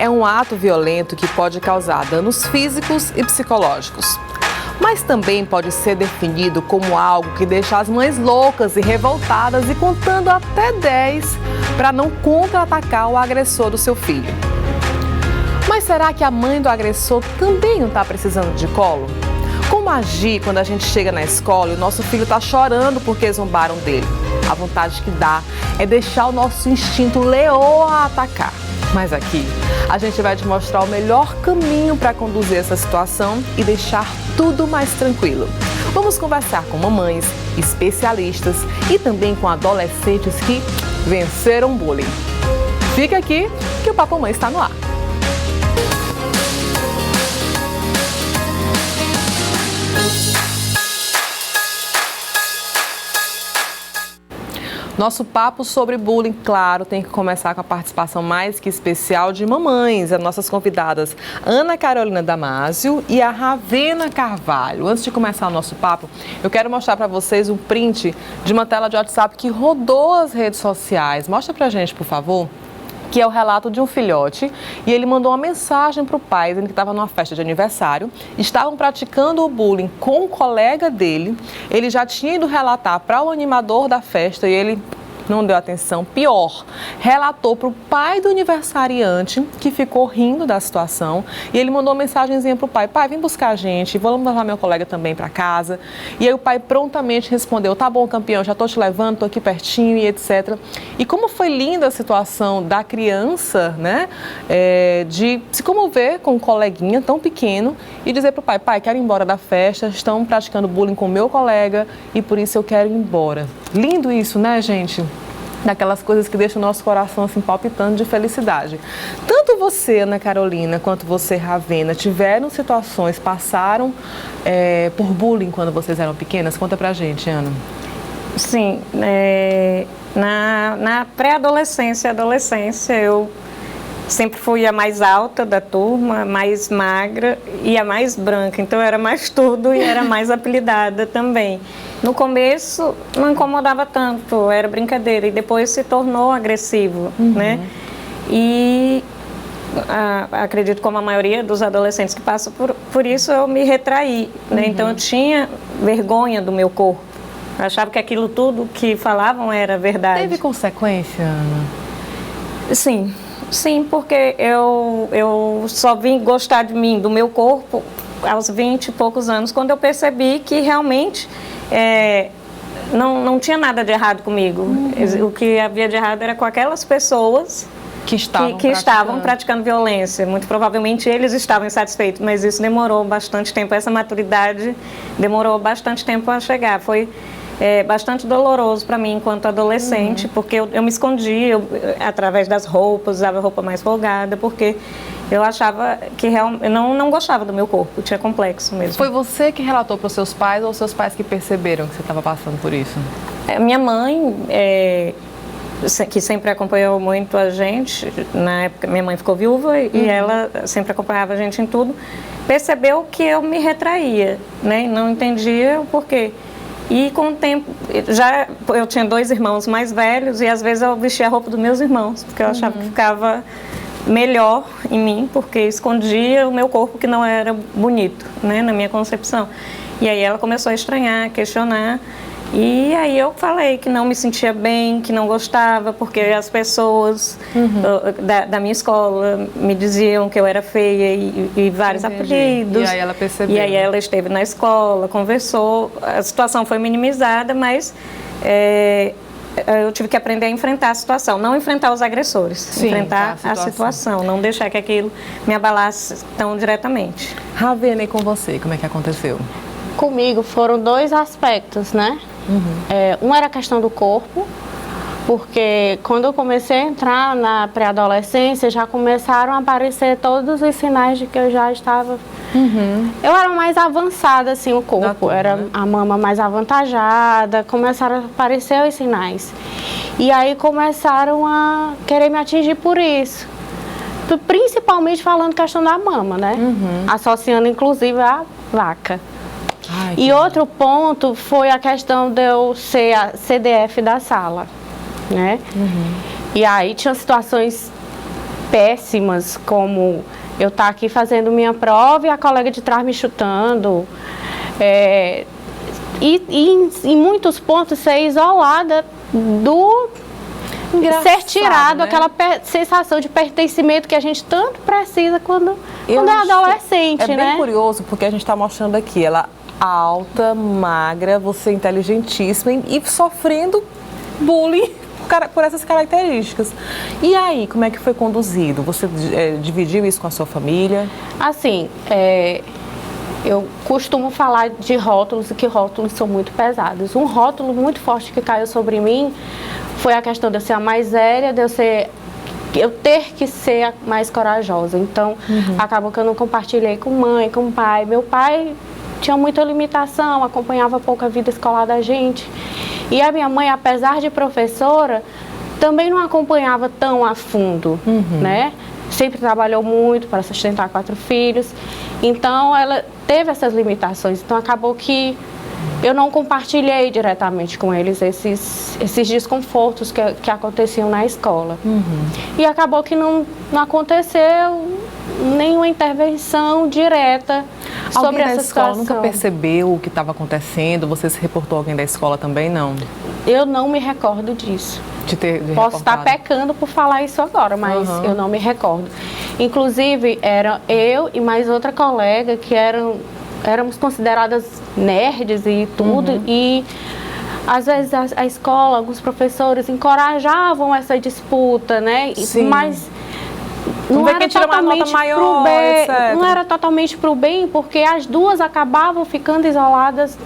é um ato violento que pode causar danos físicos e psicológicos. Mas também pode ser definido como algo que deixa as mães loucas e revoltadas e contando até 10 para não contra-atacar o agressor do seu filho. Mas será que a mãe do agressor também não está precisando de colo? Como agir quando a gente chega na escola e o nosso filho está chorando porque zombaram dele? A vontade que dá é deixar o nosso instinto leoa atacar. Mas aqui a gente vai te mostrar o melhor caminho para conduzir essa situação e deixar tudo mais tranquilo. Vamos conversar com mamães, especialistas e também com adolescentes que venceram bullying. Fica aqui que o Papo Mãe está no ar. Nosso papo sobre bullying, claro, tem que começar com a participação mais que especial de mamães, as nossas convidadas Ana Carolina Damasio e a Ravena Carvalho. Antes de começar o nosso papo, eu quero mostrar para vocês um print de uma tela de WhatsApp que rodou as redes sociais. Mostra pra gente, por favor. Que é o relato de um filhote, e ele mandou uma mensagem para o pai, dizendo que estava numa festa de aniversário, estavam praticando o bullying com um colega dele, ele já tinha ido relatar para o animador da festa e ele não deu atenção, pior, relatou para o pai do aniversariante, que ficou rindo da situação, e ele mandou uma mensagenzinha para o pai: pai, vem buscar a gente, vamos levar meu colega também para casa. E aí o pai prontamente respondeu: tá bom, campeão, já estou te levando, estou aqui pertinho e etc. E como foi linda a situação da criança, né, de se comover com um coleguinha tão pequeno e dizer para o pai: pai, quero ir embora da festa, estão praticando bullying com o meu colega e por isso eu quero ir embora. Lindo isso, né, gente? Daquelas coisas que deixam o nosso coração assim palpitando de felicidade. Tanto você, Ana Carolina, quanto você, Ravena, tiveram situações, passaram por bullying quando vocês eram pequenas? Conta pra gente, Ana. Sim, na pré-adolescência e adolescência, eu sempre fui a mais alta da turma, a mais magra e a mais branca. Então, eu era mais tudo e era mais apelidada também. No começo, não incomodava tanto, era brincadeira. E depois se tornou agressivo, né? E acredito, como a maioria dos adolescentes que passam por isso, eu me retraí, né? Então, eu tinha vergonha do meu corpo. Eu achava que aquilo tudo que falavam era verdade. Teve consequência, Ana? Sim, porque eu só vim gostar de mim, do meu corpo, aos 20 e poucos anos, quando eu percebi que realmente não tinha nada de errado comigo. O que havia de errado era com aquelas pessoas que estavam praticando violência. Muito provavelmente eles estavam insatisfeitos, mas isso demorou bastante tempo, essa maturidade demorou bastante tempo a chegar. Foi bastante doloroso para mim enquanto adolescente, porque eu me escondia através das roupas, usava roupa mais folgada, porque eu achava que eu não gostava do meu corpo, tinha complexo mesmo. Foi você que relatou para os seus pais ou seus pais que perceberam que você estava passando por isso? Minha mãe, que sempre acompanhou muito a gente, na época minha mãe ficou viúva e ela sempre acompanhava a gente em tudo, percebeu que eu me retraía, né? Não entendia o porquê. E com o tempo, eu tinha 2 irmãos mais velhos e às vezes eu vestia a roupa dos meus irmãos, porque eu achava que ficava melhor em mim, porque escondia o meu corpo que não era bonito, né, na minha concepção. E aí ela começou a estranhar, a questionar, e aí eu falei que não me sentia bem, que não gostava, porque as pessoas da minha escola me diziam que eu era feia e vários apelidos. E aí ela percebeu. E aí ela esteve na escola, conversou, a situação foi minimizada, mas eu tive que aprender a enfrentar a situação, não enfrentar os agressores, sim, enfrentar a situação, não deixar que aquilo me abalasse tão diretamente. Ravena, e com você, como é que aconteceu? Comigo foram 2 aspectos, né? Um era a questão do corpo, porque quando eu comecei a entrar na pré-adolescência, já começaram a aparecer todos os sinais de que eu já estava... Eu era mais avançada, assim, o corpo, era a mama mais avantajada, começaram a aparecer os sinais. E aí começaram a querer me atingir por isso. Principalmente falando questão da mama, né? Associando, inclusive, a vaca. Ai, e outro ponto foi a questão de eu ser a CDF da sala, né? E aí tinha situações péssimas, como eu estar aqui fazendo minha prova e a colega de trás me chutando. E em muitos pontos ser isolada do... ser tirado, né? Aquela sensação de pertencimento que a gente tanto precisa quando é adolescente, né? É bem curioso, porque a gente está mostrando aqui, ela alta, magra, você inteligentíssima e sofrendo bullying por essas características. E aí, como é que foi conduzido? Você dividiu isso com a sua família? Assim, eu costumo falar de rótulos, e que rótulos são muito pesados. Um rótulo muito forte que caiu sobre mim foi a questão de eu ser a mais séria, de eu ter que ser a mais corajosa. Então, acabou que eu não compartilhei com mãe, com pai. Meu pai tinha muita limitação, acompanhava pouco a vida escolar da gente. E a minha mãe, apesar de professora, também não acompanhava tão a fundo, né? Sempre trabalhou muito para sustentar 4 filhos. Então, ela teve essas limitações. Então, acabou que eu não compartilhei diretamente com eles esses desconfortos que aconteciam na escola. E acabou que não aconteceu nenhuma intervenção direta sobre essa situação. Alguém da escola nunca percebeu o que estava acontecendo? Você se reportou a alguém da escola também, não? Eu não me recordo disso. Posso estar pecando por falar isso agora, mas eu não me recordo. Inclusive, era eu e mais outra colega que éramos consideradas nerds e tudo, e às vezes a escola, alguns professores encorajavam essa disputa, né? Sim. Mas não era totalmente pro bem, não era totalmente pro bem, porque as duas acabavam ficando isoladas.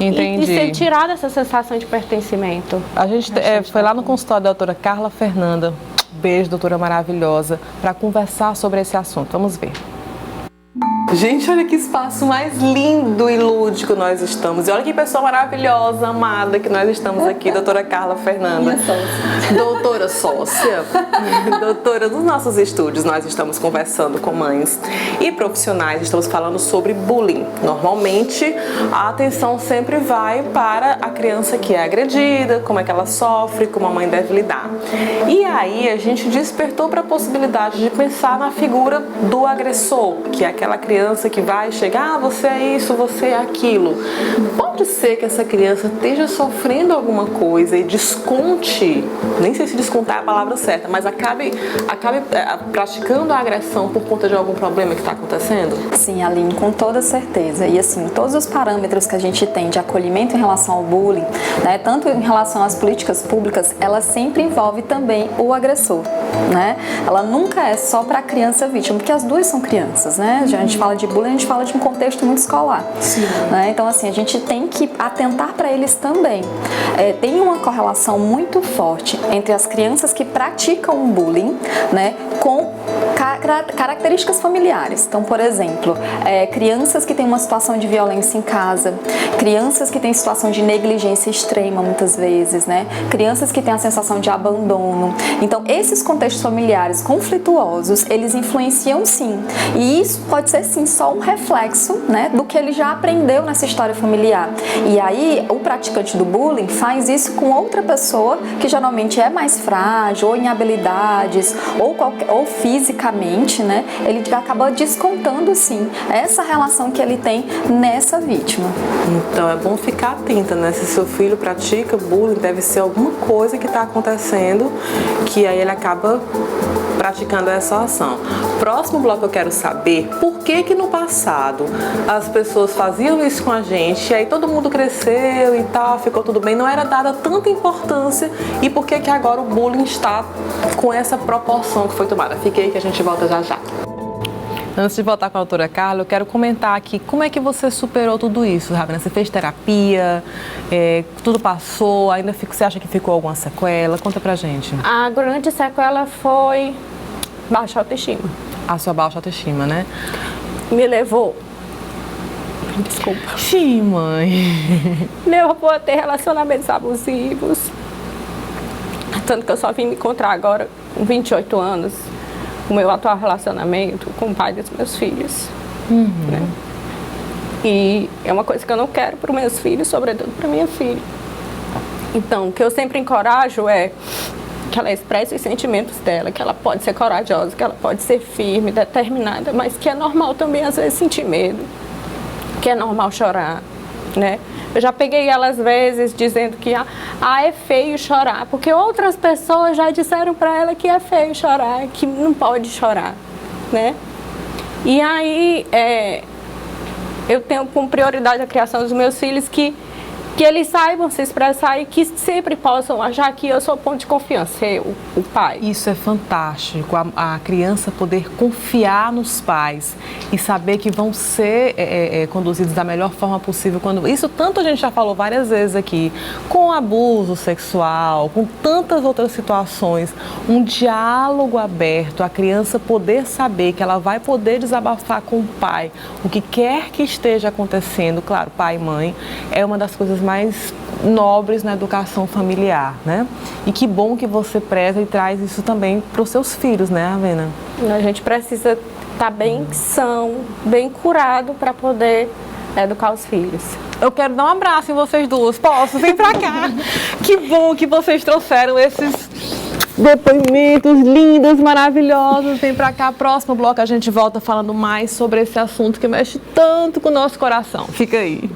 Entendi. E ser tirada essa sensação de pertencimento. A gente foi lá no consultório da doutora Carla Fernanda, beijo, doutora maravilhosa, para conversar sobre esse assunto. Vamos ver. Gente, olha que espaço mais lindo e lúdico nós estamos. E olha que pessoa maravilhosa, amada que nós estamos aqui, doutora Carla Fernanda. Minha sócia. Doutora sócia. Doutora, nos nossos estúdios nós estamos conversando com mães e profissionais, estamos falando sobre bullying. Normalmente a atenção sempre vai para a criança que é agredida, como é que ela sofre, como a mãe deve lidar. E aí a gente despertou para a possibilidade de pensar na figura do agressor, que é aquela criança que vai chegar, você é isso, você é aquilo. Pode ser que essa criança esteja sofrendo alguma coisa e desconte, nem sei se descontar é a palavra certa, mas acabe praticando a agressão por conta de algum problema que está acontecendo? Sim, Aline, com toda certeza. E assim, todos os parâmetros que a gente tem de acolhimento em relação ao bullying, né, tanto em relação às políticas públicas, ela sempre envolve também o agressor, né? Ela nunca é só para a criança vítima, porque as duas são crianças, né? A gente fala de bullying, a gente fala de um contexto muito escolar. Sim. Né? Então, assim, a gente tem que atentar para eles também. Tem uma correlação muito forte entre as crianças que praticam o bullying, né, com características familiares. Então, por exemplo, crianças que têm uma situação de violência em casa, crianças que têm situação de negligência extrema, muitas vezes, né? Crianças que têm a sensação de abandono. Então, esses contextos familiares conflituosos, eles influenciam sim. E isso pode ser, sim, só um reflexo, né, do que ele já aprendeu nessa história familiar. E aí, o praticante do bullying faz isso com outra pessoa que geralmente é mais frágil, ou em habilidades, ou fisicamente, né? Ele acaba descontando, sim, essa relação que ele tem nessa vítima. Então, é bom ficar atenta, né? Se seu filho pratica bullying, deve ser alguma coisa que está acontecendo que aí ele acaba praticando essa ação. Próximo bloco eu quero saber por que no passado as pessoas faziam isso com a gente e aí todo mundo cresceu e tal, ficou tudo bem, não era dada tanta importância e por que agora o bullying está com essa proporção que foi tomada. Fique aí que a gente volta já já. Antes de voltar com a doutora Carla, eu quero comentar aqui como é que você superou tudo isso, Ravena? Você fez terapia, tudo passou, ainda você acha que ficou alguma sequela? Conta pra gente. A grande sequela foi baixa autoestima. A sua baixa autoestima, né? Me levou. Desculpa. Sim, mãe. Me levou a ter relacionamentos abusivos. Tanto que eu só vim me encontrar agora com 28 anos. O meu atual relacionamento com o pai dos meus filhos. Né? E é uma coisa que eu não quero para os meus filhos, sobretudo para minha filha. Então, o que eu sempre encorajo é que ela expresse os sentimentos dela, que ela pode ser corajosa, que ela pode ser firme, determinada, mas que é normal também às vezes sentir medo, que é normal chorar, né? Eu já peguei ela às vezes dizendo que é feio chorar, porque outras pessoas já disseram para ela que é feio chorar, que não pode chorar, né? E aí eu tenho como prioridade a criação dos meus filhos que eles saibam se expressar e que sempre possam achar que eu sou ponto de confiança, o pai. Isso é fantástico, a criança poder confiar nos pais e saber que vão ser conduzidos da melhor forma possível. Isso tanto a gente já falou várias vezes aqui, com abuso sexual, com tantas outras situações, um diálogo aberto, a criança poder saber que ela vai poder desabafar com o pai, o que quer que esteja acontecendo, claro, pai e mãe, é uma das coisas mais nobres na educação familiar, né? E que bom que você preza e traz isso também para os seus filhos, né, Ravena? A gente precisa estar bem são, bem curado para poder educar os filhos. Eu quero dar um abraço em vocês duas. Posso? Vem pra cá. Que bom que vocês trouxeram esses depoimentos lindos, maravilhosos. Vem pra cá. Próximo bloco a gente volta falando mais sobre esse assunto que mexe tanto com o nosso coração. Fica aí.